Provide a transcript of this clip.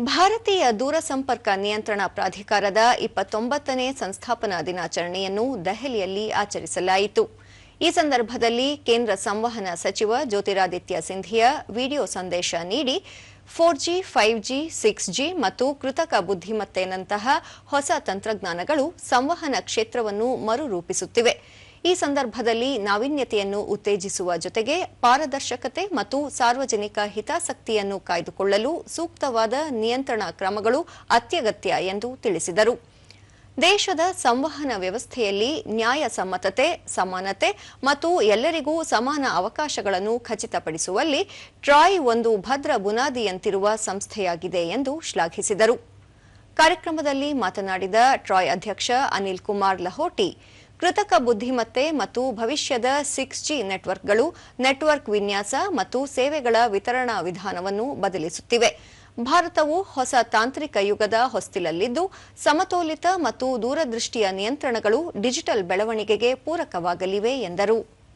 ಭಾರತೀಯ ದೂರಸಂಪರ್ಕ ನಿಯಂತ್ರಣ ಪ್ರಾಧಿಕಾರದ 29ನೇ ಸಂಸ್ಥಾಪನಾ ದಿನಾಚರಣೆಯನ್ನು ದೆಹಲಿಯಲ್ಲಿ ಆಚರಿಸಲಾಯಿತು. ಈ ಸಂದರ್ಭದಲ್ಲಿ ಕೇಂದ್ರ ಸಂವಹನ ಸಚಿವ ಜ್ಯೋತಿರಾದಿತ್ಯ ಸಿಂಧಿಯಾ ವಿಡಿಯೋ ಸಂದೇಶ ನೀಡಿ 4G, 5G, 6G ಮತ್ತು ಕೃತಕ ಬುದ್ಧಿಮತ್ತೆನಂತಹ ಹೊಸ ತಂತ್ರಜ್ಞಾನಗಳು ಸಂವಹನ ಕ್ಷೇತ್ರವನ್ನು ಮರುರೂಪಿಸುತ್ತಿವೆ. ಈ ಸಂದರ್ಭದಲ್ಲಿ ನಾವೀನ್ಯತೆಯನ್ನು ಉತ್ತೇಜಿಸುವ ಜೊತೆಗೆ ಪಾರದರ್ಶಕತೆ ಮತ್ತು ಸಾರ್ವಜನಿಕ ಹಿತಾಸಕ್ತಿಯನ್ನು ಕಾಯ್ದುಕೊಳ್ಳಲು ಸೂಕ್ತವಾದ ನಿಯಂತ್ರಣ ಕ್ರಮಗಳು ಅತ್ಯಗತ್ಯ ಎಂದು ತಿಳಿಸಿದರು. ದೇಶದ ಸಂವಹನ ವ್ಯವಸ್ಥೆಯಲ್ಲಿ ನ್ಯಾಯಸಮ್ಮತತೆ, ಸಮಾನತೆ ಮತ್ತು ಎಲ್ಲರಿಗೂ ಸಮಾನ ಅವಕಾಶಗಳನ್ನು ಖಚಿತಪಡಿಸುವಲ್ಲಿ ಟ್ರಾಯ್ ಒಂದು ಭದ್ರ ಬುನಾದಿಯಂತಿರುವ ಸಂಸ್ಥೆಯಾಗಿದೆ ಎಂದು ಶ್ಲಾಘಿಸಿದರು. ಕಾರ್ಯಕ್ರಮದಲ್ಲಿ ಮಾತನಾಡಿದ ಟ್ರಾಯ್ ಅಧ್ಯಕ್ಷ ಅನಿಲ್ ಕುಮಾರ್ ಲಹೋಟಿ, ಕೃತಕ ಬುದ್ಧಿಮತ್ತೆ ಮತ್ತು ಭವಿಷ್ಯದ 6G ನೆಟ್ವರ್ಕ್ಗಳು ನೆಟ್ವರ್ಕ್ ವಿನ್ಯಾಸ ಮತ್ತು ಸೇವೆಗಳ ವಿತರಣಾ ವಿಧಾನವನ್ನು ಬದಲಿಸುತ್ತಿವೆ. ಭಾರತವು ಹೊಸ ತಾಂತ್ರಿಕ ಯುಗದ ಹೊಸ್ತಿಲಲ್ಲಿದ್ದು, ಸಮತೋಲಿತ ಮತ್ತು ದೂರದೃಷ್ಟಿಯ ನಿಯಂತ್ರಣಗಳು ಡಿಜಿಟಲ್ ಬೆಳವಣಿಗೆಗೆ ಪೂರಕವಾಗಲಿವೆ ಎಂದರು.